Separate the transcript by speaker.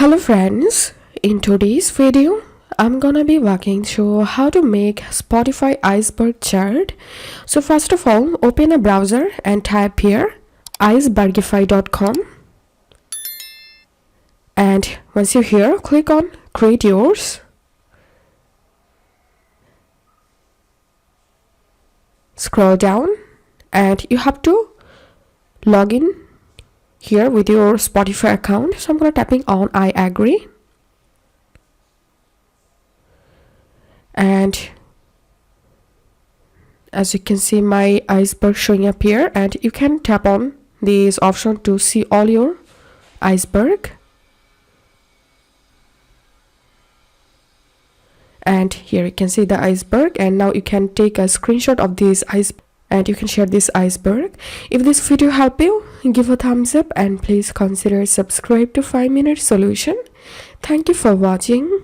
Speaker 1: Hello friends, in today's video I'm gonna be walking through how to make Spotify Iceberg chart. So first of all, open a browser and type here icebergify.com, and once you're here, click on create yours. Scroll down and you have to log in here with your Spotify account. So I'm gonna tapping on I agree, and as you can see my iceberg showing up here, and you can tap on this option to see all your iceberg. And here you can see the iceberg, and now you can take a screenshot of this iceberg and you can share this iceberg. If this video helped you, give a thumbs up and please consider subscribe to 5-minute solution. Thank you for watching.